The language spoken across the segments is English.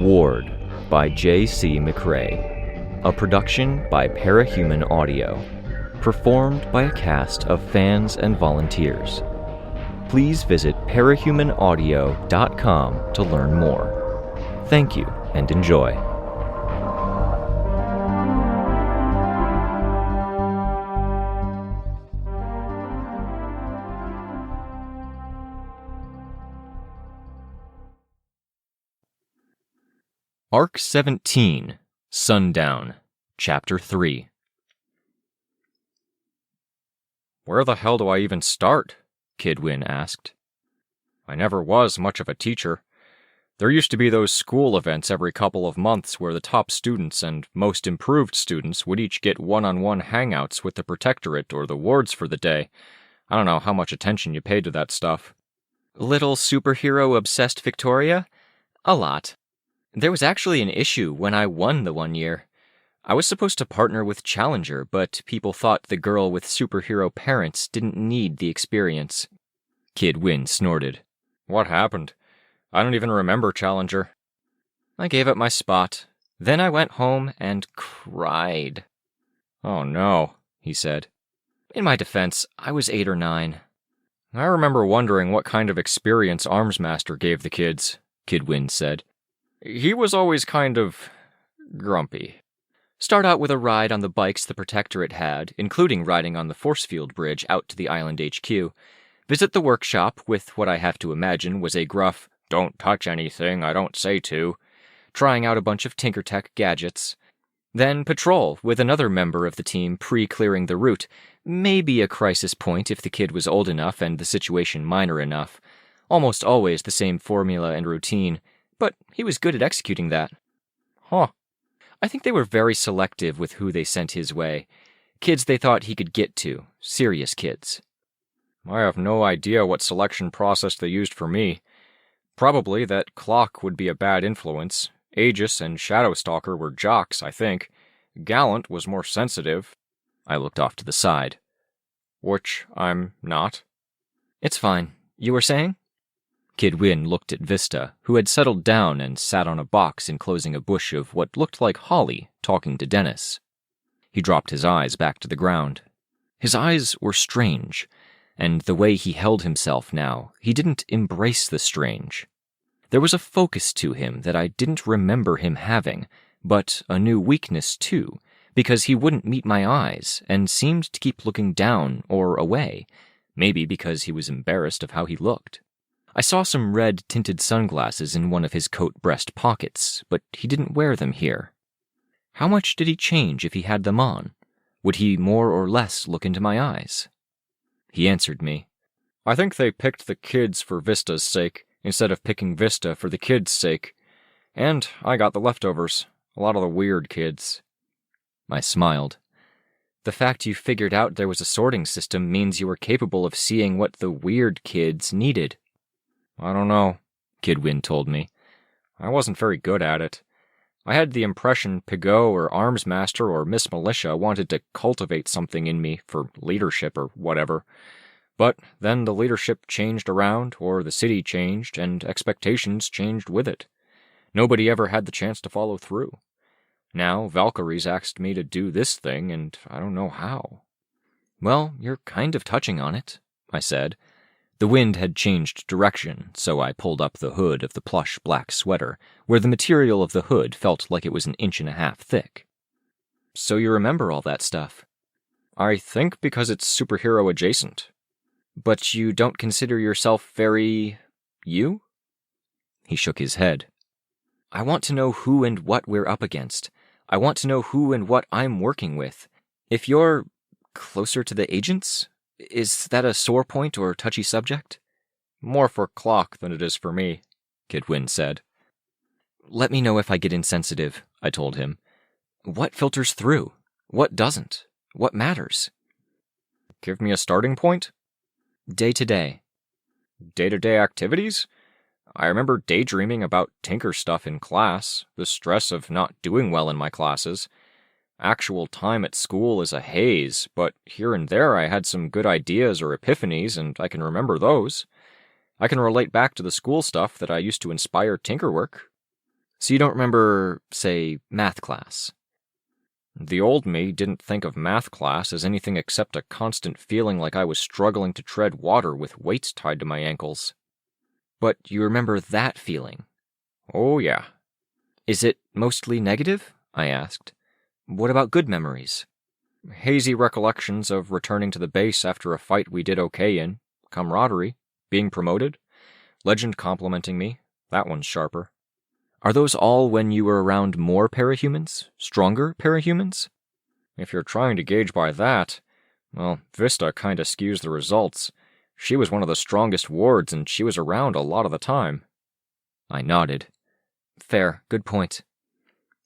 Ward by J.C. McRae. A production by Parahuman Audio. Performed by a cast of fans and volunteers. Please visit parahumanaudio.com to learn more. Thank you and enjoy. Arc 17, Sundown, Chapter 3. Where the hell do I even start? Kidwin asked. I never was much of a teacher. There used to be those school events every couple of months where the top students and most improved students would each get one-on-one hangouts with the Protectorate or the wards for the day. I don't know how much attention you paid to that stuff. Little superhero-obsessed Victoria? A lot. There was actually an issue when I won the one year. I was supposed to partner with Challenger, but people thought the girl with superhero parents didn't need the experience. Kid Win snorted. What happened? I don't even remember Challenger. I gave up my spot. Then I went home and cried. Oh no, he said. In my defense, I was 8 or 9. I remember wondering what kind of experience Armsmaster gave the kids, Kid Win said. He was always kind of grumpy. Start out with a ride on the bikes the Protectorate had, including riding on the force field bridge out to the island HQ. Visit the workshop with what I have to imagine was a gruff, "Don't touch anything I don't say to," trying out a bunch of Tinkertech gadgets. Then patrol with another member of the team pre-clearing the route, maybe a crisis point if the kid was old enough and the situation minor enough. Almost always the same formula and routine. But he was good at executing that. Huh. I think they were very selective with who they sent his way. Kids they thought he could get to. Serious kids. I have no idea what selection process they used for me. Probably that Clock would be a bad influence. Aegis and Shadowstalker were jocks, I think. Gallant was more sensitive. I looked off to the side. Which I'm not. It's fine. You were saying? Kid Win looked at Vista, who had settled down and sat on a box enclosing a bush of what looked like holly, talking to Dennis. He dropped his eyes back to the ground. His eyes were strange, and the way he held himself now, he didn't embrace the strange. There was a focus to him that I didn't remember him having, but a new weakness too, because he wouldn't meet my eyes and seemed to keep looking down or away, maybe because he was embarrassed of how he looked. I saw some red-tinted sunglasses in one of his coat breast pockets, but he didn't wear them here. How much did he change if he had them on? Would he more or less look into my eyes? He answered me. I think they picked the kids for Vista's sake, instead of picking Vista for the kids' sake. And I got the leftovers. A lot of the weird kids. I smiled. The fact you figured out there was a sorting system means you were capable of seeing what the weird kids needed. I don't know, Kid Win told me. I wasn't very good at it. I had the impression Pigot or Armsmaster or Miss Militia wanted to cultivate something in me for leadership or whatever. But then the leadership changed around, or the city changed, and expectations changed with it. Nobody ever had the chance to follow through. Now Valkyries asked me to do this thing, and I don't know how. Well, you're kind of touching on it, I said. The wind had changed direction, so I pulled up the hood of the plush black sweater, where the material of the hood felt like it was 1.5 inches thick. So you remember all that stuff? I think because it's superhero adjacent. But you don't consider yourself very... you? He shook his head. I want to know who and what we're up against. I want to know who and what I'm working with. If you're closer to the agents... is that a sore point or touchy subject? More for Clock than it is for me, Kid Win said. Let me know if I get insensitive, I told him. What filters through? What doesn't? What matters? Give me a starting point? Day to day. Day-to-day activities? I remember daydreaming about Tinker stuff in class, the stress of not doing well in my classes. Actual time at school is a haze, but here and there I had some good ideas or epiphanies, and I can remember those. I can relate back to the school stuff that I used to inspire tinker work. So you don't remember, say, math class? The old me didn't think of math class as anything except a constant feeling like I was struggling to tread water with weights tied to my ankles. But you remember that feeling? Oh, yeah. Is it mostly negative? I asked. What about good memories? Hazy recollections of returning to the base after a fight we did okay in, camaraderie, being promoted, Legend complimenting me. That one's sharper. Are those all when you were around more parahumans? Stronger parahumans? If you're trying to gauge by that, well, Vista kinda skews the results. She was one of the strongest wards, and she was around a lot of the time. I nodded. Fair, good point.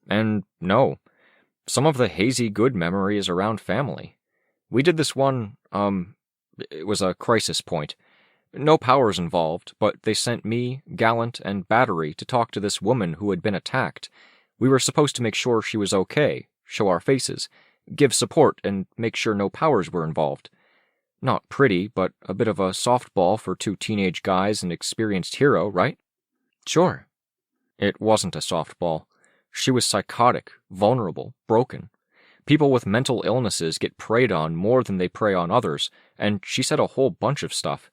And no, some of the hazy good memory is around family. We did this one, it was a crisis point. No powers involved, but they sent me, Gallant, and Battery to talk to this woman who had been attacked. We were supposed to make sure she was okay, show our faces, give support, and make sure no powers were involved. Not pretty, but a bit of a softball for two teenage guys and experienced hero, right? Sure. It wasn't a softball. She was psychotic, vulnerable, broken. People with mental illnesses get preyed on more than they prey on others, and she said a whole bunch of stuff.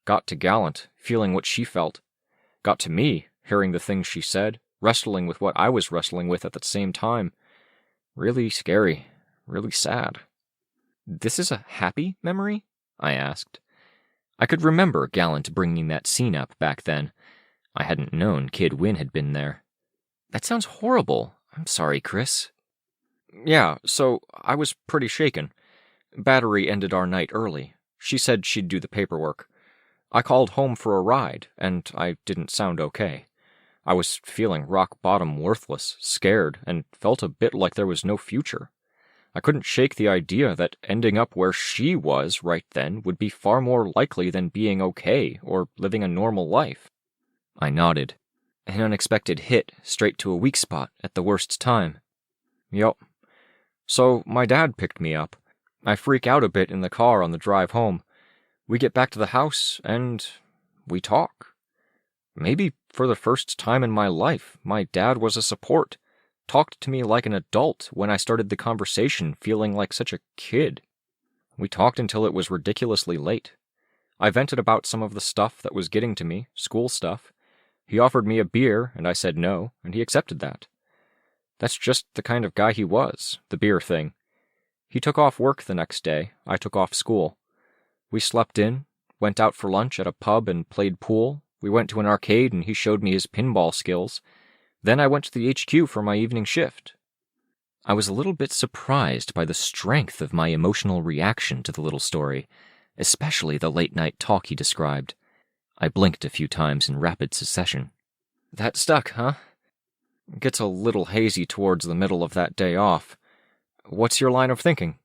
Got to Gallant, feeling what she felt. Got to me, hearing the things she said, wrestling with what I was wrestling with at the same time. Really scary. Really sad. This is a happy memory? I asked. I could remember Gallant bringing that scene up back then. I hadn't known Kid Win had been there. That sounds horrible. I'm sorry, Chris. Yeah, so I was pretty shaken. Battery ended our night early. She said she'd do the paperwork. I called home for a ride, and I didn't sound okay. I was feeling rock-bottom worthless, scared, and felt a bit like there was no future. I couldn't shake the idea that ending up where she was right then would be far more likely than being okay or living a normal life. I nodded. An unexpected hit straight to a weak spot at the worst time. Yup. So my dad picked me up. I freak out a bit in the car on the drive home. We get back to the house, and we talk. Maybe for the first time in my life, my dad was a support. Talked to me like an adult when I started the conversation feeling like such a kid. We talked until it was ridiculously late. I vented about some of the stuff that was getting to me, school stuff. He offered me a beer, and I said no, and he accepted that. That's just the kind of guy he was, the beer thing. He took off work the next day. I took off school. We slept in, went out for lunch at a pub and played pool. We went to an arcade and he showed me his pinball skills. Then I went to the HQ for my evening shift. I was a little bit surprised by the strength of my emotional reaction to the little story, especially the late-night talk he described. I blinked a few times in rapid succession. That stuck, huh? Gets a little hazy towards the middle of that day off. What's your line of thinking?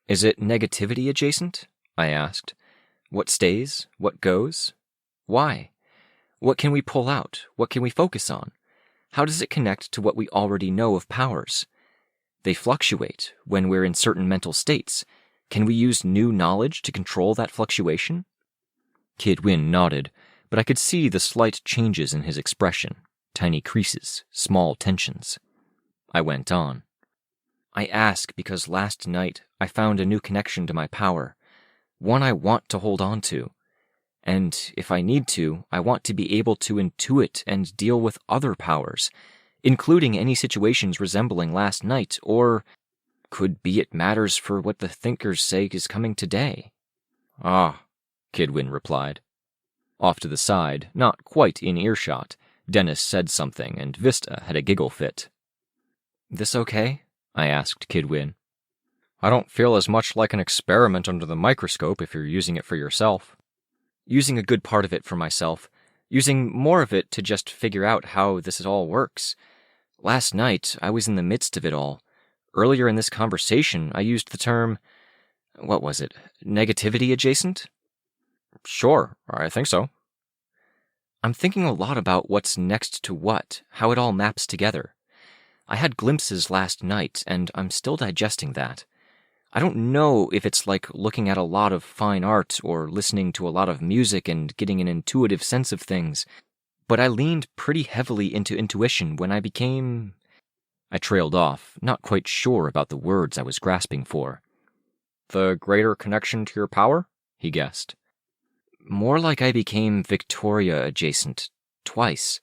Is it negativity adjacent? I asked. What stays? What goes? Why? What can we pull out? What can we focus on? How does it connect to what we already know of powers? They fluctuate when we're in certain mental states. Can we use new knowledge to control that fluctuation? Kid Win nodded, but I could see the slight changes in his expression, tiny creases, small tensions. I went on. I ask because last night I found a new connection to my power. One I want to hold on to. And if I need to, I want to be able to intuit and deal with other powers, including any situations resembling last night, or could be it matters for what the thinkers say is coming today. Ah, Kid Win replied. Off to the side, not quite in earshot, Dennis said something and Vista had a giggle fit. This okay? I asked Kid Win. I don't feel as much like an experiment under the microscope if you're using it for yourself. Using a good part of it for myself. Using more of it to just figure out how this all works. Last night, I was in the midst of it all. Earlier in this conversation, I used the term... what was it? Negativity adjacent? Sure, I think so. I'm thinking a lot about what's next to what, how it all maps together. I had glimpses last night, and I'm still digesting that. I don't know if it's like looking at a lot of fine art or listening to a lot of music and getting an intuitive sense of things, But I leaned pretty heavily into intuition when I became... I trailed off, not quite sure about the words I was grasping for. The greater connection to your power? He guessed. More like I became Victoria adjacent, twice.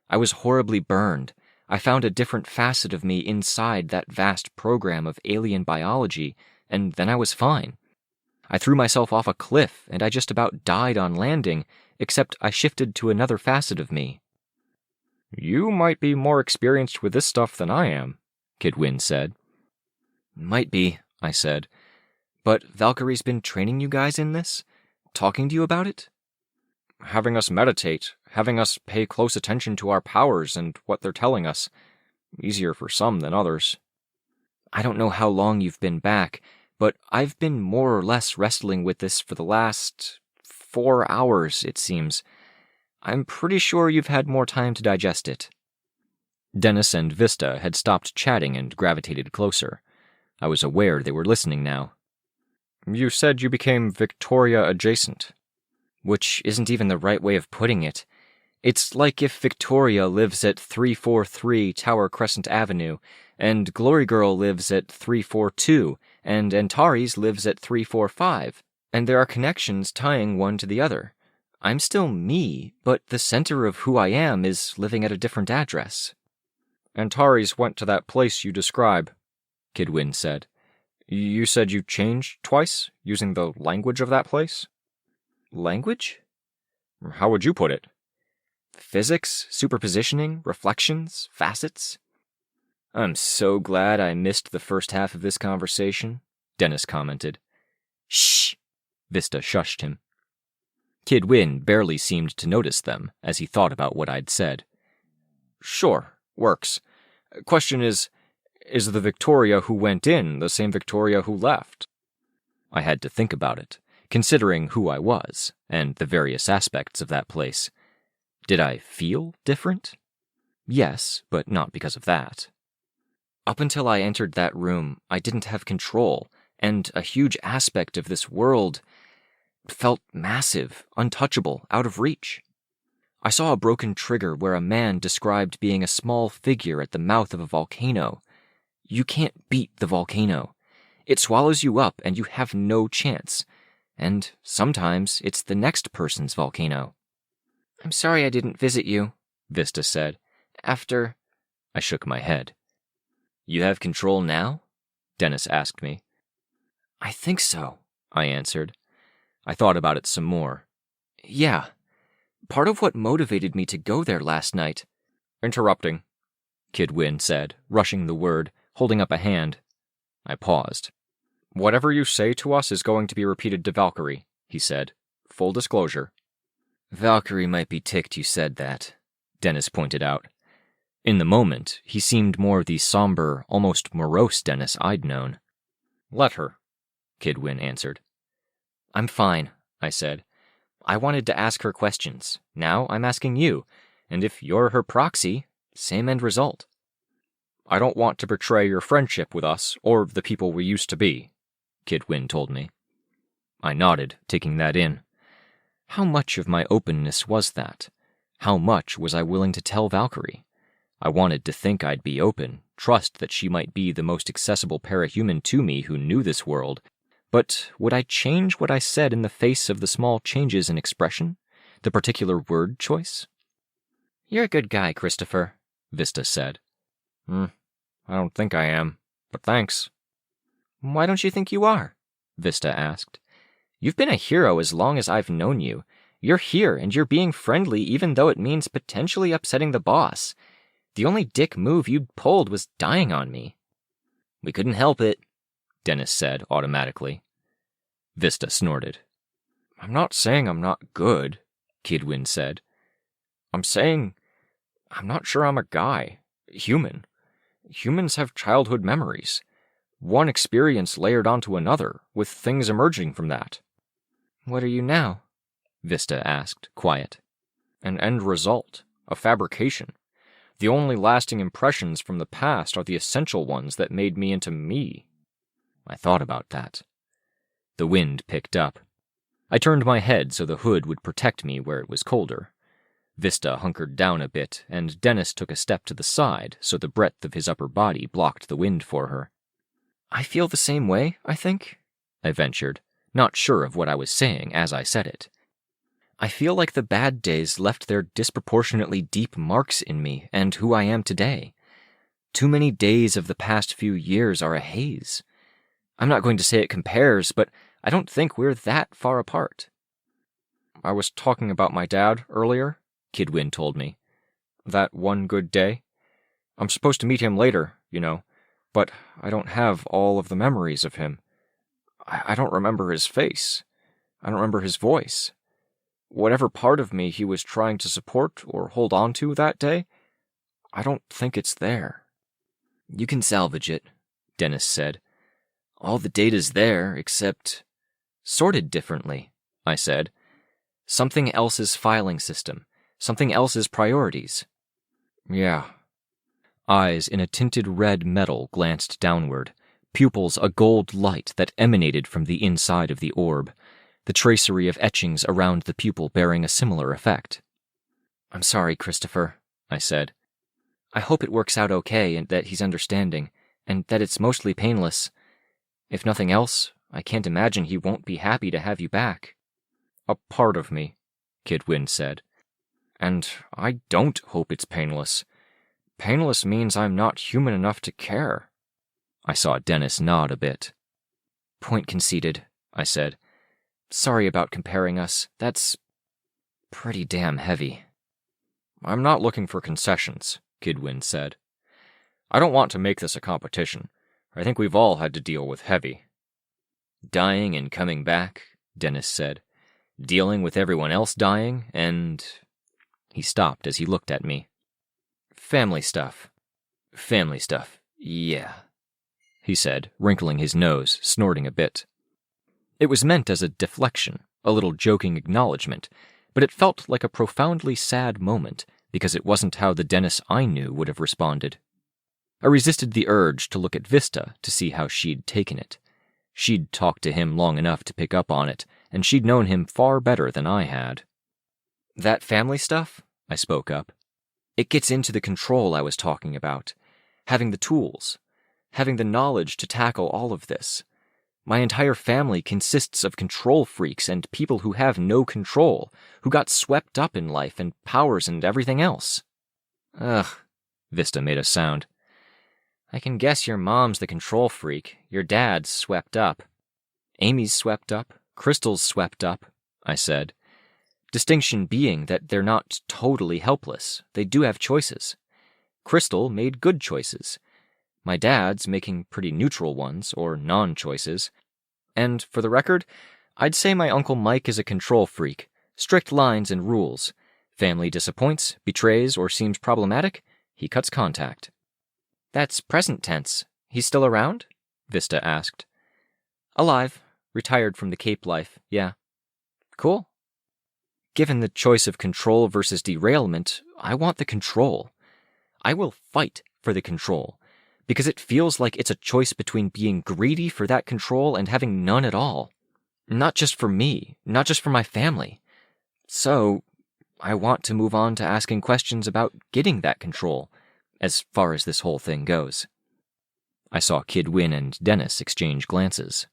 I was horribly burned. I found a different facet of me inside that vast program of alien biology, and then I was fine. I threw myself off a cliff, and I just about died on landing, except I shifted to another facet of me. You might be more experienced with this stuff than I am, Kid Win said. Might be, I said. But Valkyrie's been training you guys in this? Talking to you about it? Having us meditate, having us pay close attention to our powers and what they're telling us. Easier for some than others. I don't know how long you've been back, but I've been more or less wrestling with this for the last 4 hours, it seems. I'm pretty sure you've had more time to digest it. Dennis and Vista had stopped chatting and gravitated closer. I was aware they were listening now. You said you became Victoria adjacent. Which isn't even the right way of putting it. It's like if Victoria lives at 343 Tower Crescent Avenue, and Glory Girl lives at 342, and Antares lives at 345, and there are connections tying one to the other. I'm still me, but the center of who I am is living at a different address. Antares went to that place you describe, Kid Win said. You said you changed twice, using the language of that place? Language? How would you put it? Physics, superpositioning, reflections, facets? I'm so glad I missed the first half of this conversation, Dennis commented. Shh! Vista shushed him. Kid Win barely seemed to notice them as he thought about what I'd said. Sure, works. Question is the Victoria who went in the same Victoria who left? I had to think about it, considering who I was, and the various aspects of that place. Did I feel different? Yes, but not because of that. Up until I entered that room, I didn't have control, and a huge aspect of this world felt massive, untouchable, out of reach. I saw a broken trigger where a man described being a small figure at the mouth of a volcano. You can't beat the volcano. It swallows you up and you have no chance. And sometimes it's the next person's volcano. I'm sorry I didn't visit you, Vista said. After... I shook my head. You have control now? Dennis asked me. I think so, I answered. I thought about it some more. Yeah. Part of what motivated me to go there last night... Interrupting, Kid Win said, rushing the word, holding up a hand. I paused. Whatever you say to us is going to be repeated to Valkyrie, he said. Full disclosure. Valkyrie might be ticked you said that, Dennis pointed out. In the moment, he seemed more the somber, almost morose Dennis I'd known. Let her, Kid Win answered. I'm fine, I said. I wanted to ask her questions. Now I'm asking you, and if you're her proxy, same end result. I don't want to betray your friendship with us or the people we used to be, Kid Win told me. I nodded, taking that in. How much of my openness was that? How much was I willing to tell Valkyrie? I wanted to think I'd be open, trust that she might be the most accessible parahuman to me who knew this world, but would I change what I said in the face of the small changes in expression? The particular word choice? You're a good guy, Christopher, Vista said. I don't think I am, but thanks. Why don't you think you are? Vista asked. You've been a hero as long as I've known you. You're here and you're being friendly even though it means potentially upsetting the boss. The only dick move you'd pulled was dying on me. We couldn't help it, Dennis said automatically. Vista snorted. I'm not saying I'm not good, Kid Win said. I'm saying I'm not sure I'm a guy, human. Humans have childhood memories. One experience layered onto another, with things emerging from that. What are you now? Vista asked, quiet. An end result, a fabrication. The only lasting impressions from the past are the essential ones that made me into me. I thought about that. The wind picked up. I turned my head so the hood would protect me where it was colder. Vista hunkered down a bit, and Dennis took a step to the side so the breadth of his upper body blocked the wind for her. "I feel the same way, I think," I ventured, not sure of what I was saying as I said it. "I feel like the bad days left their disproportionately deep marks in me and who I am today. Too many days of the past few years are a haze. I'm not going to say it compares, but I don't think we're that far apart." "I was talking about my dad earlier," Kid Win told me. "That one good day. I'm supposed to meet him later, but I don't have all of the memories of him. I don't remember his face. I don't remember his voice. Whatever part of me he was trying to support or hold on to that day, I don't think it's there." "You can salvage it," Dennis said. "All the data's there, except sorted differently," I said. "Something else's filing system, something else's priorities." "Yeah." Eyes in a tinted red metal glanced downward, pupils a gold light that emanated from the inside of the orb, the tracery of etchings around the pupil bearing a similar effect. "I'm sorry, Christopher," I said. "I hope it works out okay and that he's understanding, and that it's mostly painless. If nothing else, I can't imagine he won't be happy to have you back." "A part of me," Kid Win said. "And I don't hope it's painless. Painless means I'm not human enough to care." I saw Dennis nod a bit. "Point conceded," I said. "Sorry about comparing us. That's pretty damn heavy." "I'm not looking for concessions," Kid Win said. "I don't want to make this a competition. I think we've all had to deal with heavy." "Dying and coming back," Dennis said. "Dealing with everyone else dying, and—" He stopped as he looked at me. Family stuff, yeah," he said, wrinkling his nose, snorting a bit. It was meant as a deflection, a little joking acknowledgement, but it felt like a profoundly sad moment because it wasn't how the Dennis I knew would have responded. I resisted the urge to look at Vista to see how she'd taken it. She'd talked to him long enough to pick up on it, and she'd known him far better than I had. "That family stuff," I spoke up. "It gets into the control I was talking about. Having the tools. Having the knowledge to tackle all of this. My entire family consists of control freaks and people who have no control, who got swept up in life and powers and everything else." "Ugh," Vista made a sound. "I can guess your mom's the control freak, your dad's swept up. Amy's swept up, Crystal's swept up," I said. "Distinction being that they're not totally helpless. They do have choices. Crystal made good choices. My dad's making pretty neutral ones, or non-choices. And, for the record, I'd say my Uncle Mike is a control freak. Strict lines and rules. Family disappoints, betrays, or seems problematic, he cuts contact." "That's present tense. He's still around?" Vista asked. "Alive. Retired from the Cape life, yeah." "Cool." "Given the choice of control versus derailment, I want the control. I will fight for the control, because it feels like it's a choice between being greedy for that control and having none at all. Not just for me, not just for my family. So, I want to move on to asking questions about getting that control, as far as this whole thing goes." I saw Kid Win and Dennis exchange glances.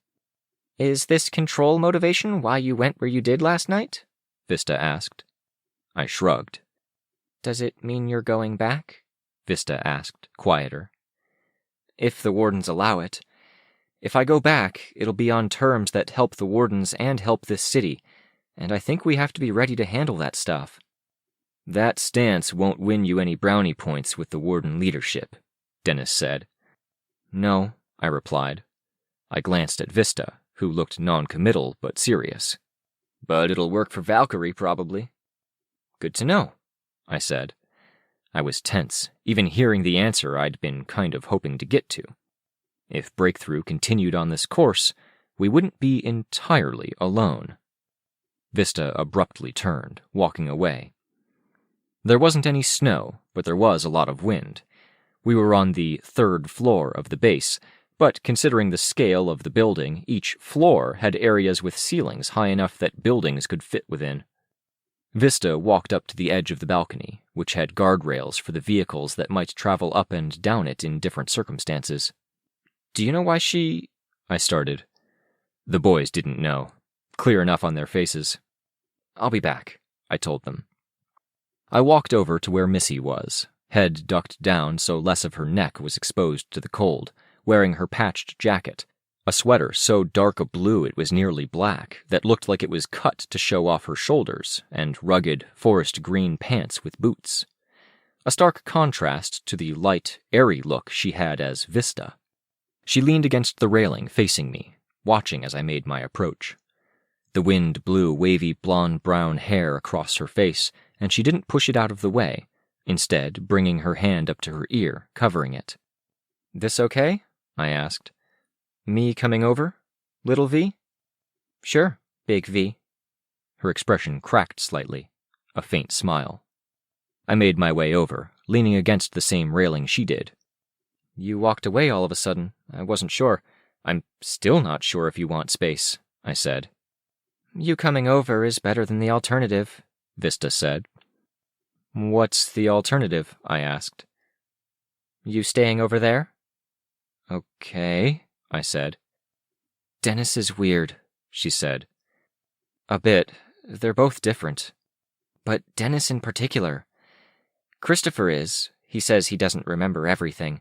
"Is this control motivation why you went where you did last night?" Vista asked. I shrugged. "Does it mean you're going back?" Vista asked, quieter. "If the wardens allow it. If I go back, it'll be on terms that help the wardens and help this city, and I think we have to be ready to handle that stuff." "That stance won't win you any brownie points with the warden leadership," Dennis said. "No," I replied. I glanced at Vista, who looked non-committal but serious. "But it'll work for Valkyrie, probably." "Good to know," I said. I was tense, even hearing the answer I'd been kind of hoping to get to. If Breakthrough continued on this course, we wouldn't be entirely alone. Vista abruptly turned, walking away. There wasn't any snow, but there was a lot of wind. We were on the 3rd floor of the base, but considering the scale of the building, each floor had areas with ceilings high enough that buildings could fit within. Vista walked up to the edge of the balcony, which had guardrails for the vehicles that might travel up and down it in different circumstances. "Do you know why she—" I started. The boys didn't know. Clear enough on their faces. "I'll be back," I told them. I walked over to where Missy was, head ducked down so less of her neck was exposed to the cold, wearing her patched jacket, a sweater so dark a blue it was nearly black that looked like it was cut to show off her shoulders, and rugged, forest green pants with boots. A stark contrast to the light, airy look she had as Vista. She leaned against the railing facing me, watching as I made my approach. The wind blew wavy blonde-brown hair across her face, and she didn't push it out of the way, instead bringing her hand up to her ear, covering it. "This okay?" I asked. "Me coming over? Little V?" "Sure, Big V." Her expression cracked slightly, a faint smile. I made my way over, leaning against the same railing she did. "You walked away all of a sudden. I wasn't sure. I'm still not sure if you want space," I said. "You coming over is better than the alternative," Vista said. "What's the alternative?" I asked. "You staying over there?" "Okay," I said. "Dennis is weird," she said. "A bit. They're both different. But Dennis in particular. Christopher is. He says he doesn't remember everything.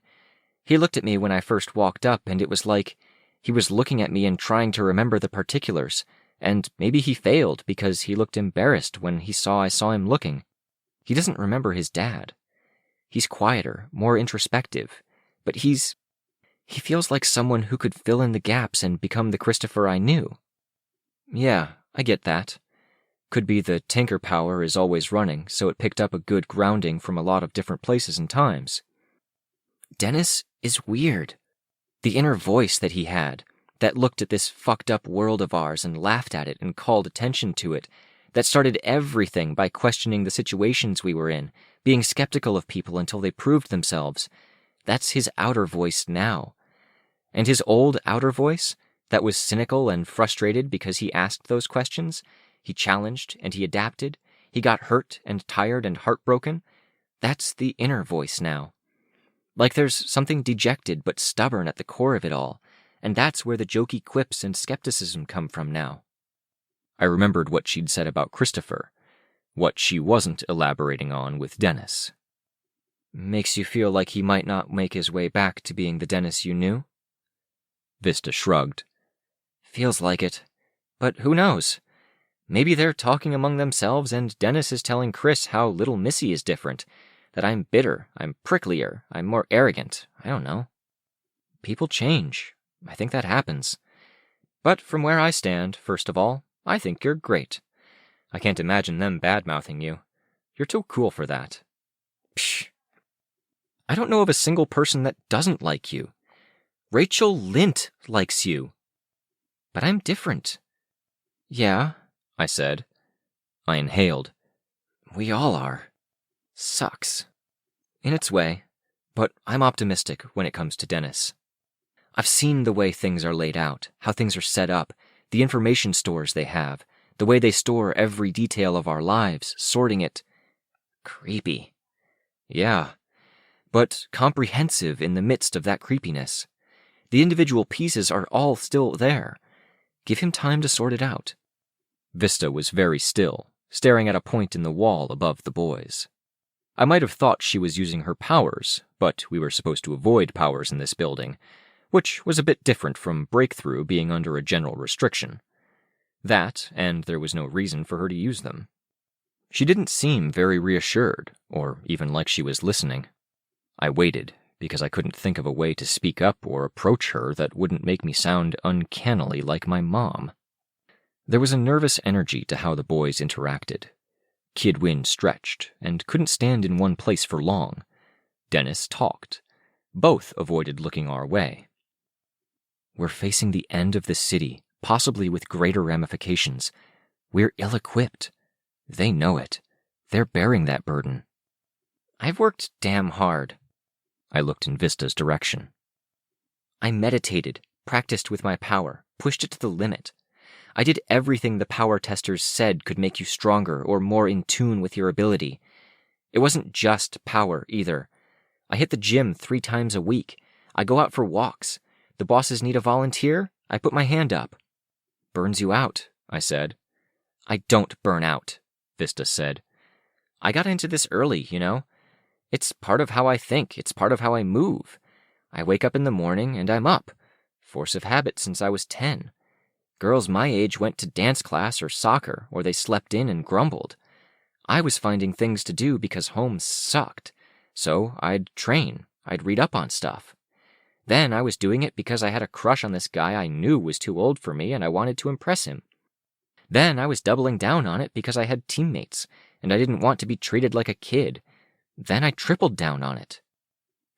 He looked at me when I first walked up, and it was like he was looking at me and trying to remember the particulars, and maybe he failed because he looked embarrassed when he saw I saw him looking. He doesn't remember his dad. He's quieter, more introspective, but he feels like someone who could fill in the gaps and become the Christopher I knew." "Yeah, I get that. Could be the tinker power is always running, so it picked up a good grounding from a lot of different places and times." "Dennis is weird. The inner voice that he had, that looked at this fucked up world of ours and laughed at it and called attention to it, that started everything by questioning the situations we were in, being skeptical of people until they proved themselves. That's his outer voice now. And his old outer voice, that was cynical and frustrated because he asked those questions, he challenged and he adapted, he got hurt and tired and heartbroken, that's the inner voice now. Like there's something dejected but stubborn at the core of it all, and that's where the jokey quips and skepticism come from now." I remembered what she'd said about Christopher, what she wasn't elaborating on with Dennis. "Makes you feel like he might not make his way back to being the Dennis you knew?" Vista shrugged. "Feels like it. But who knows? Maybe they're talking among themselves and Dennis is telling Chris how little Missy is different, that I'm bitter, I'm pricklier, I'm more arrogant, I don't know. People change. I think that happens. But from where I stand, first of all, I think you're great. I can't imagine them bad-mouthing you. You're too cool for that." "Psh. I don't know of a single person that doesn't like you. Rachel Lint likes you. But I'm different." "Yeah," I said. I inhaled. "We all are. Sucks. In its way, but I'm optimistic when it comes to Dennis. I've seen the way things are laid out, how things are set up, the information stores they have, the way they store every detail of our lives, sorting it. Creepy. Yeah, but comprehensive in the midst of that creepiness. The individual pieces are all still there. Give him time to sort it out." Vista was very still, staring at a point in the wall above the boys. I might have thought she was using her powers, but we were supposed to avoid powers in this building, which was a bit different from Breakthrough being under a general restriction. That, and there was no reason for her to use them. She didn't seem very reassured, or even like she was listening. I waited, because I couldn't think of a way to speak up or approach her that wouldn't make me sound uncannily like my mom. There was a nervous energy to how the boys interacted. Kid Win stretched, and couldn't stand in one place for long. Dennis talked. Both avoided looking our way. "We're facing the end of the city, possibly with greater ramifications. We're ill-equipped. They know it. They're bearing that burden. I've worked damn hard." I looked in Vista's direction. "I meditated, practiced with my power, pushed it to the limit. I did everything the power testers said could make you stronger or more in tune with your ability. It wasn't just power, either. I hit the gym 3 times a week. I go out for walks. The bosses need a volunteer? I put my hand up. Burns you out, I said. I don't burn out, Vista said. I got into this early, you know. It's part of how I think. It's part of how I move. I wake up in the morning and I'm up. Force of habit since I was 10. Girls my age went to dance class or soccer, or they slept in and grumbled. I was finding things to do because home sucked. So I'd train. I'd read up on stuff. Then I was doing it because I had a crush on this guy I knew was too old for me and I wanted to impress him. Then I was doubling down on it because I had teammates, and I didn't want to be treated like a kid. Then I tripled down on it.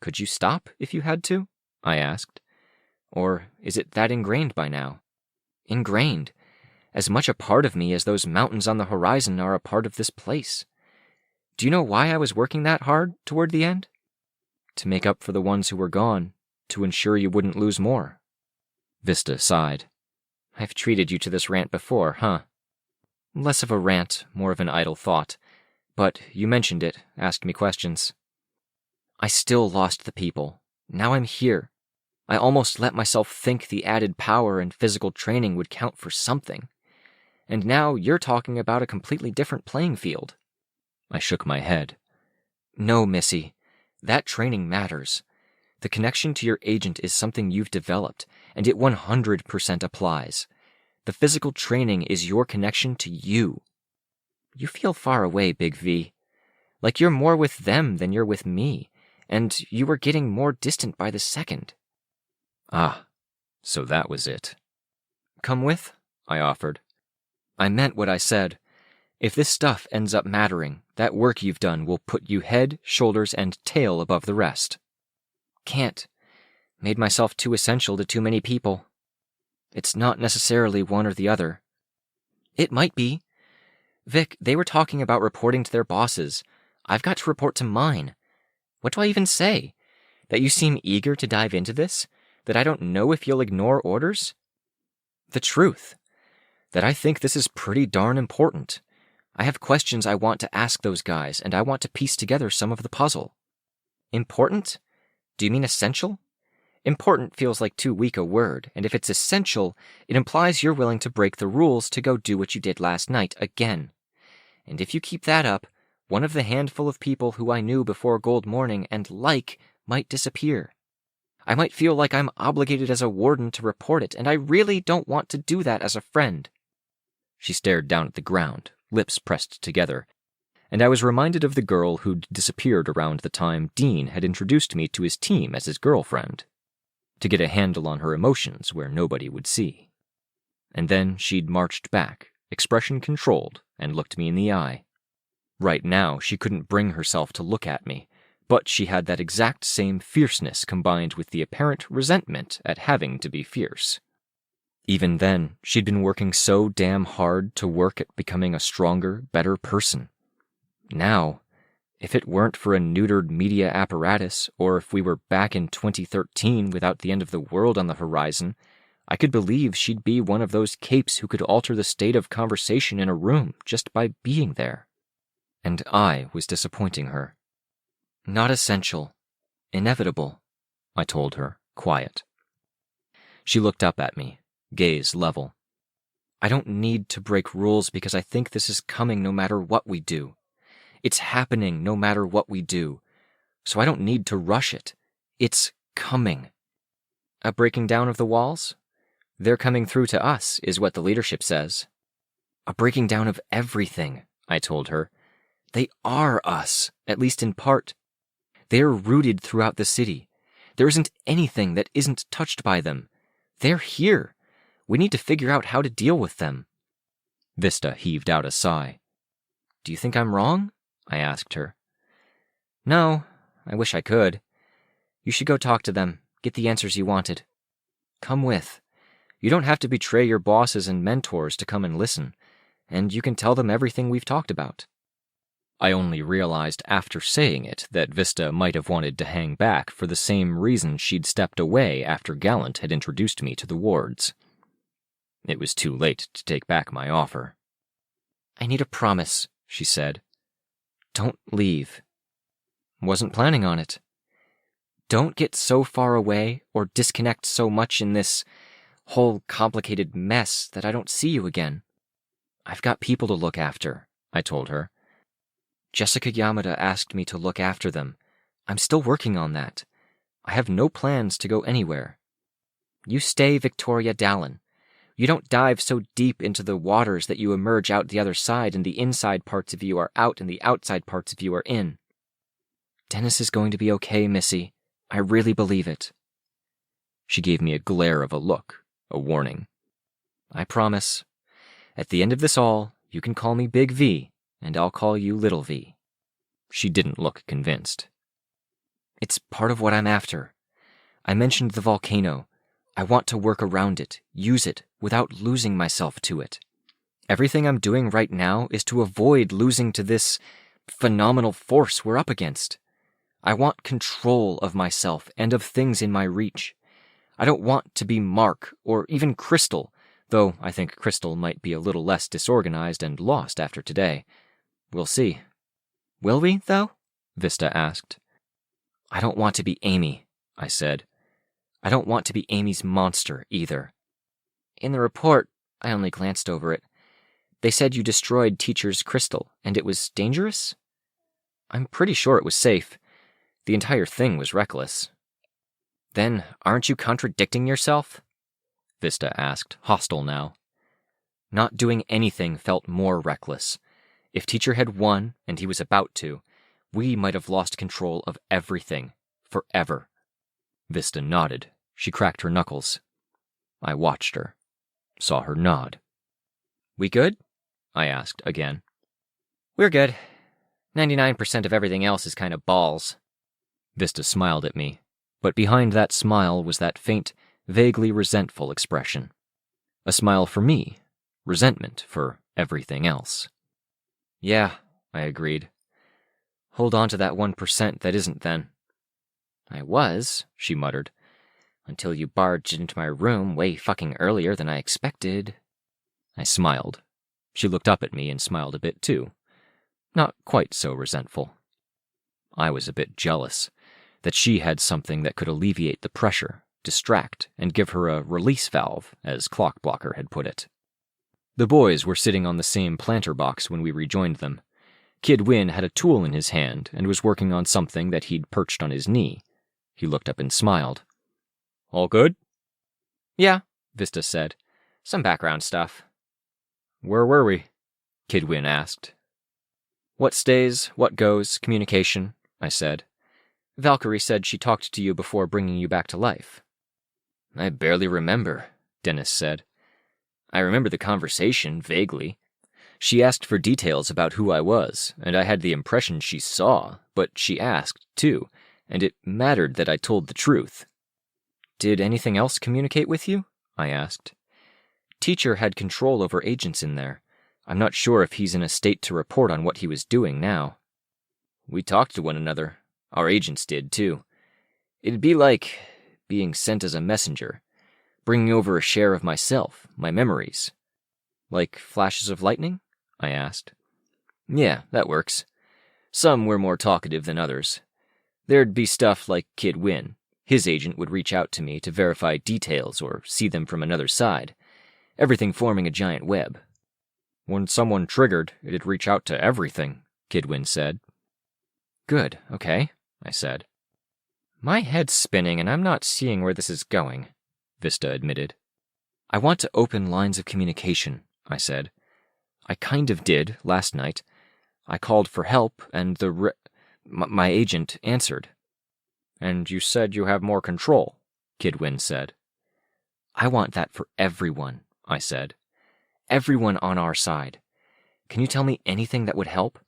Could you stop if you had to? I asked. Or is it that ingrained by now? Ingrained. As much a part of me as those mountains on the horizon are a part of this place. Do you know why I was working that hard toward the end? To make up for the ones who were gone, to ensure you wouldn't lose more. Vista sighed. I've treated you to this rant before, huh? Less of a rant, more of an idle thought. But you mentioned it, asked me questions. I still lost the people. Now I'm here. I almost let myself think the added power and physical training would count for something. And now you're talking about a completely different playing field. I shook my head. No, Missy. That training matters. The connection to your agent is something you've developed, and it 100% applies. The physical training is your connection to you. You feel far away, Big V. Like you're more with them than you're with me, and you are getting more distant by the second. Ah, so that was it. Come with, I offered. I meant what I said. If this stuff ends up mattering, that work you've done will put you head, shoulders, and tail above the rest. Can't. Made myself too essential to too many people. It's not necessarily one or the other. It might be. Vic, they were talking about reporting to their bosses. I've got to report to mine. What do I even say? That you seem eager to dive into this? That I don't know if you'll ignore orders? The truth. That I think this is pretty darn important. I have questions I want to ask those guys, and I want to piece together some of the puzzle. Important? Do you mean essential? Important feels like too weak a word, and if it's essential, it implies you're willing to break the rules to go do what you did last night again. And if you keep that up, one of the handful of people who I knew before Gold Morning and might disappear. I might feel like I'm obligated as a warden to report it, and I really don't want to do that as a friend. She stared down at the ground, lips pressed together, and I was reminded of the girl who'd disappeared around the time Dean had introduced me to his team as his girlfriend, to get a handle on her emotions where nobody would see. And then she'd marched back, expression controlled, and looked me in the eye. Right now, she couldn't bring herself to look at me, but she had that exact same fierceness combined with the apparent resentment at having to be fierce. Even then, she'd been working so damn hard to work at becoming a stronger, better person. Now, if it weren't for a neutered media apparatus, or if we were back in 2013 without the end of the world on the horizon, I could believe she'd be one of those capes who could alter the state of conversation in a room just by being there. And I was disappointing her. Not essential. Inevitable, I told her, quiet. She looked up at me, gaze level. I don't need to break rules because I think this is coming no matter what we do. It's happening no matter what we do. So I don't need to rush it. It's coming. A breaking down of the walls? They're coming through to us, is what the leadership says. A breaking down of everything, I told her. They are us, at least in part. They're rooted throughout the city. There isn't anything that isn't touched by them. They're here. We need to figure out how to deal with them. Vista heaved out a sigh. Do you think I'm wrong? I asked her. No, I wish I could. You should go talk to them, get the answers you wanted. Come with. You don't have to betray your bosses and mentors to come and listen, and you can tell them everything we've talked about. I only realized after saying it that Vista might have wanted to hang back for the same reason she'd stepped away after Gallant had introduced me to the wards. It was too late to take back my offer. I need a promise, she said. Don't leave. Wasn't planning on it. Don't get so far away or disconnect so much in this whole complicated mess that I don't see you again. I've got people to look after, I told her. Jessica Yamada asked me to look after them. I'm still working on that. I have no plans to go anywhere. You stay Victoria Dallin. You don't dive so deep into the waters that you emerge out the other side and the inside parts of you are out and the outside parts of you are in. Dennis is going to be okay, Missy. I really believe it. She gave me a glare of a look, a warning. I promise. At the end of this all, you can call me Big V, and I'll call you Little V. She didn't look convinced. It's part of what I'm after. I mentioned the volcano. I want to work around it, use it, without losing myself to it. Everything I'm doing right now is to avoid losing to this phenomenal force we're up against. I want control of myself and of things in my reach. I don't want to be Mark or even Crystal, though I think Crystal might be a little less disorganized and lost after today. We'll see. Will we, though? Vista asked. I don't want to be Amy, I said. I don't want to be Amy's monster, either. In the report, I only glanced over it. They said you destroyed Teacher's crystal, and it was dangerous? I'm pretty sure it was safe. The entire thing was reckless. Then, aren't you contradicting yourself? Vista asked, hostile now. Not doing anything felt more reckless. If Teacher had won, and he was about to, we might have lost control of everything, forever. Vista nodded. She cracked her knuckles. I watched her, saw her nod. We good? I asked again. We're good. 99% of everything else is kind of balls. Vista smiled at me, but behind that smile was that faint, vaguely resentful expression. A smile for me, resentment for everything else. Yeah, I agreed. Hold on to that 1% that isn't then. I was, she muttered, until you barged into my room way fucking earlier than I expected. I smiled. She looked up at me and smiled a bit too. Not quite so resentful. I was a bit jealous that she had something that could alleviate the pressure, distract, and give her a release valve, as Clockblocker had put it. The boys were sitting on the same planter box when we rejoined them. Kid Win had a tool in his hand and was working on something that he'd perched on his knee. He looked up and smiled. All good? Yeah, Vista said. Some background stuff. Where were we? Kid Win asked. What stays, what goes, communication, I said. Valkyrie said she talked to you before bringing you back to life. I barely remember, Dennis said. I remember the conversation, vaguely. She asked for details about who I was, and I had the impression she saw, but she asked, too, and it mattered that I told the truth. Did anything else communicate with you? I asked. Teacher had control over agents in there. I'm not sure if he's in a state to report on what he was doing now. We talked to one another. Our agents did, too. It'd be like being sent as a messenger, bringing over a share of myself, my memories. Like flashes of lightning? I asked. Yeah, that works. Some were more talkative than others. There'd be stuff like Kid Win. His agent would reach out to me to verify details or see them from another side, everything forming a giant web. When someone triggered, it'd reach out to everything, Kid Win said. Good, okay, I said. My head's spinning and I'm not seeing where this is going, Vista admitted. I want to open lines of communication, I said. I kind of did last night. I called for help and my agent answered. And you said you have more control, Kid Win said. I want that for everyone, I said. Everyone on our side. Can you tell me anything that would help?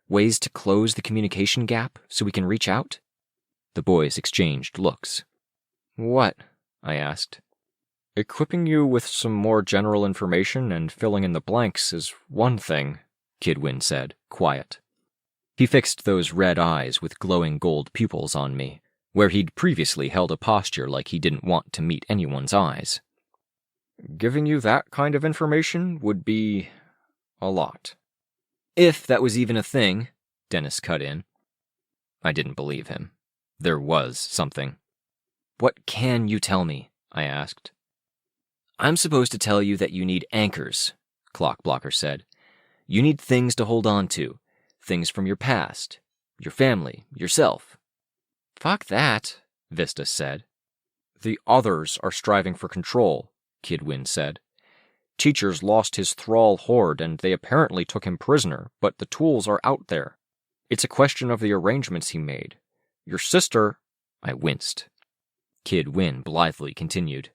Ways to close the communication gap so we can reach out? The boys exchanged looks. What? I asked. Equipping you with some more general information and filling in the blanks is one thing, Kid Win said, quiet. He fixed those red eyes with glowing gold pupils on me, where he'd previously held a posture like he didn't want to meet anyone's eyes. Giving you that kind of information would be a lot. If that was even a thing, Dennis cut in. I didn't believe him. There was something. What can you tell me? I asked. I'm supposed to tell you that you need anchors, Clockblocker said. You need things to hold on to, things from your past, your family, yourself. Fuck that, Vista said. The others are striving for control, Kid Win said. Teachers lost his thrall horde and they apparently took him prisoner, but the tools are out there. It's a question of the arrangements he made. Your sister... I winced. Kid Win blithely continued.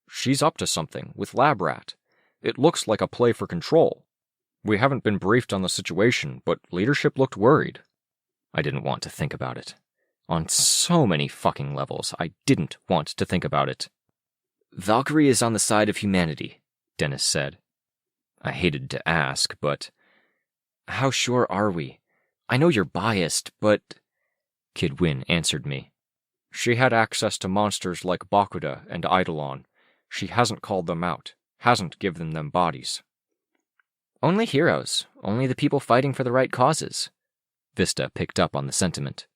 She's up to something, with Lab Rat. It looks like a play for control. We haven't been briefed on the situation, but leadership looked worried. I didn't want to think about it. On so many fucking levels, I didn't want to think about it. Valkyrie is on the side of humanity, Dennis said. I hated to ask, but... How sure are we? I know you're biased, but... Kid Win answered me. She had access to monsters like Bakuda and Eidolon. She hasn't called them out, hasn't given them bodies. Only heroes, only the people fighting for the right causes. Vista picked up on the sentiment.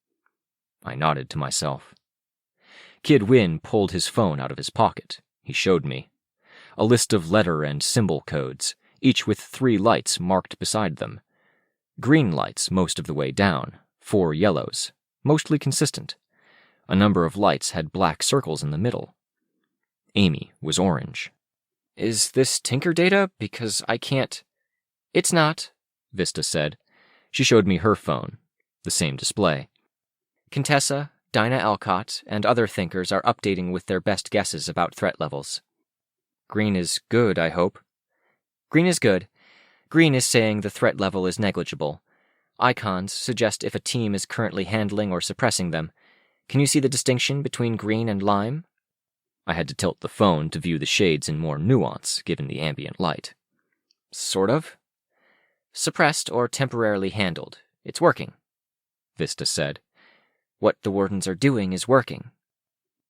I nodded to myself. Kid Win pulled his phone out of his pocket. He showed me. A list of letter and symbol codes, each with 3 lights marked beside them. Green lights most of the way down, 4 yellows, mostly consistent. A number of lights had black circles in the middle. Amy was orange. Is this Tinker data? Because I can't... It's not, Vista said. She showed me her phone, the same display. Contessa, Dinah Alcott, and other thinkers are updating with their best guesses about threat levels. Green is good, I hope. Green is good. Green is saying the threat level is negligible. Icons suggest if a team is currently handling or suppressing them. Can you see the distinction between green and lime? I had to tilt the phone to view the shades in more nuance, given the ambient light. Sort of. Suppressed or temporarily handled. It's working, Vista said. What the Wardens are doing is working.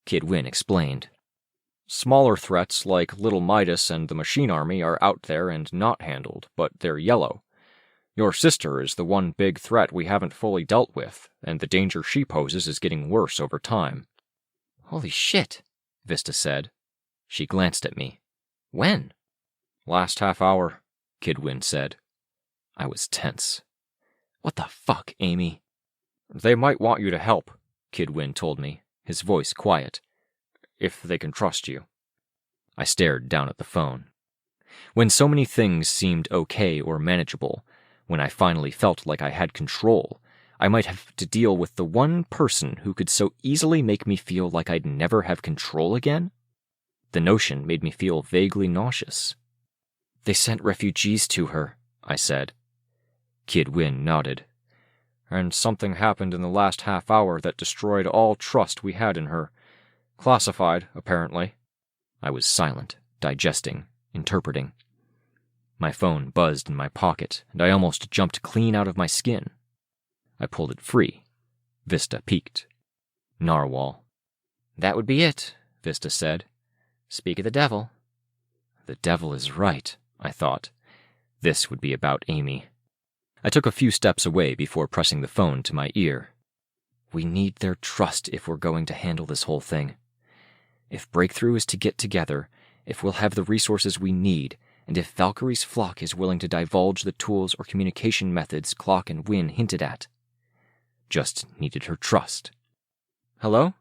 Kid Win explained. Smaller threats like Little Midas and the Machine Army are out there and not handled, but they're yellow. Your sister is the one big threat we haven't fully dealt with, and the danger she poses is getting worse over time. Holy shit, Vista said. She glanced at me. When? Last half hour, Kid Win said. I was tense. What the fuck, Amy? They might want you to help, Kid Win told me, his voice quiet. If they can trust you. I stared down at the phone. When so many things seemed okay or manageable, when I finally felt like I had control, I might have to deal with the one person who could so easily make me feel like I'd never have control again? The notion made me feel vaguely nauseous. They sent refugees to her, I said. Kid Win nodded. And something happened in the last half hour that destroyed all trust we had in her. Classified, apparently. I was silent, digesting, interpreting. My phone buzzed in my pocket, and I almost jumped clean out of my skin. I pulled it free. Vista peeked. Narwhal. That would be it, Vista said. Speak of the devil. The devil is right, I thought. This would be about Amy. I took a few steps away before pressing the phone to my ear. We need their trust if we're going to handle this whole thing. If Breakthrough is to get together, if we'll have the resources we need, and if Valkyrie's flock is willing to divulge the tools or communication methods Clock and Win hinted at. Just needed her trust. Hello?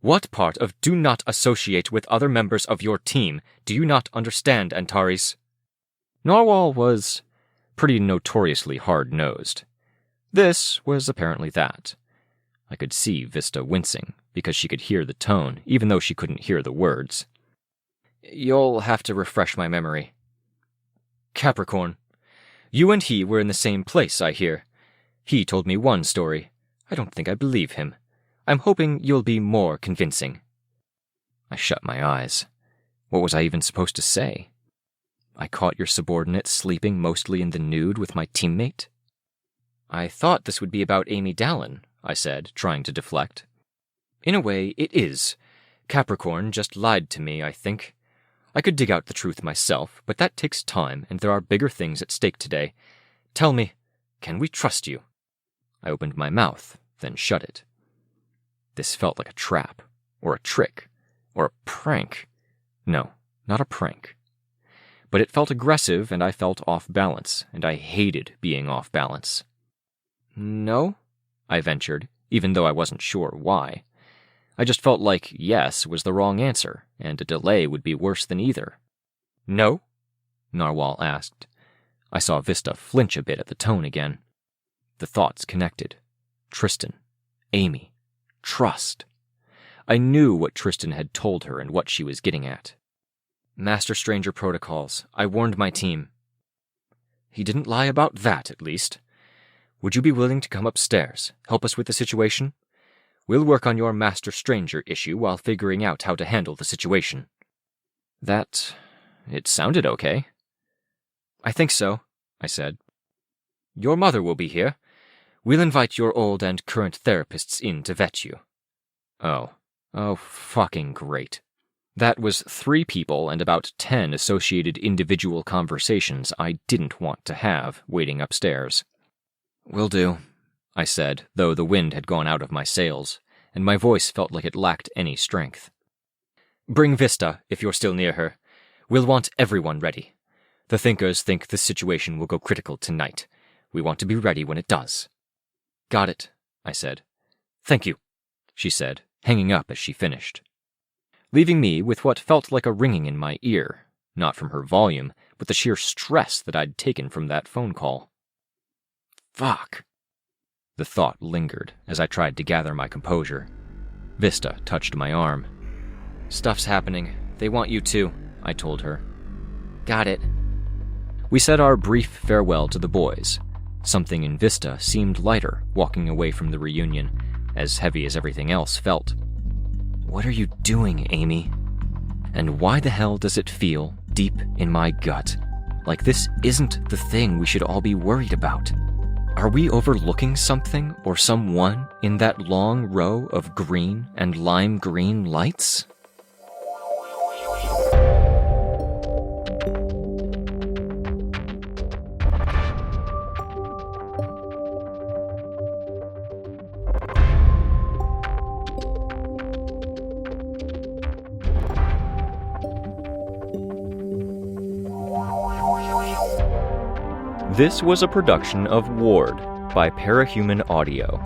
What part of do not associate with other members of your team do you not understand, Antares? Narwhal was pretty notoriously hard-nosed. This was apparently that. I could see Vista wincing, because she could hear the tone, even though she couldn't hear the words. You'll have to refresh my memory. Capricorn. You and he were in the same place, I hear. He told me one story. I don't think I believe him. I'm hoping you'll be more convincing. I shut my eyes. What was I even supposed to say? I caught your subordinate sleeping mostly in the nude with my teammate? I thought this would be about Amy Dallin, I said, trying to deflect. In a way, it is. Capricorn just lied to me, I think. I could dig out the truth myself, but that takes time, and there are bigger things at stake today. Tell me, can we trust you?" I opened my mouth, then shut it. This felt like a trap, or a trick, or a prank. No, not a prank. But it felt aggressive, and I felt off balance, and I hated being off balance. "No?" I ventured, even though I wasn't sure why. I just felt like yes was the wrong answer, and a delay would be worse than either. "No?" Narwhal asked. I saw Vista flinch a bit at the tone again. The thoughts connected. Tristan. Amy. Trust. I knew what Tristan had told her and what she was getting at. "Master Stranger protocols. I warned my team." "He didn't lie about that, at least. Would you be willing to come upstairs, help us with the situation? We'll work on your Master Stranger issue while figuring out how to handle the situation." It sounded okay. "I think so," I said. "Your mother will be here. We'll invite your old and current therapists in to vet you." Oh, fucking great. That was 3 people and about 10 associated individual conversations I didn't want to have waiting upstairs. "Will do," I said, though the wind had gone out of my sails, and my voice felt like it lacked any strength. "Bring Vista, if you're still near her. We'll want everyone ready. The Thinkers think this situation will go critical tonight. We want to be ready when it does." "Got it," I said. "Thank you," she said, hanging up as she finished, leaving me with what felt like a ringing in my ear, not from her volume, but the sheer stress that I'd taken from that phone call. Fuck. The thought lingered as I tried to gather my composure. Vista touched my arm. "Stuff's happening. They want you too," I told her. "Got it." We said our brief farewell to the boys. Something in Vista seemed lighter walking away from the reunion, as heavy as everything else felt. "What are you doing, Amy? And why the hell does it feel, deep in my gut, like this isn't the thing we should all be worried about? Are we overlooking something or someone in that long row of green and lime green lights?" This was a production of Ward by Parahuman Audio.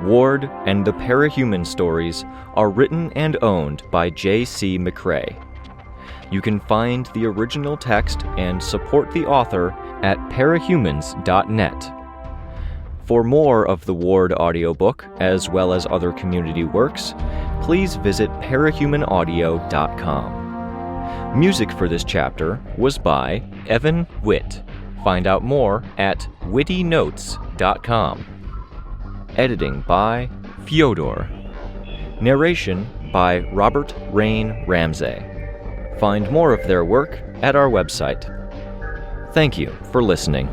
Ward and the Parahuman stories are written and owned by J.C. McCrae. You can find the original text and support the author at parahumans.net. For more of the Ward audiobook, as well as other community works, please visit parahumanaudio.com. Music for this chapter was by Evan Witt. Find out more at wittynotes.com. Editing by Fyodor. Narration by Robert Rein Ramsay. Find more of their work at our website. Thank you for listening.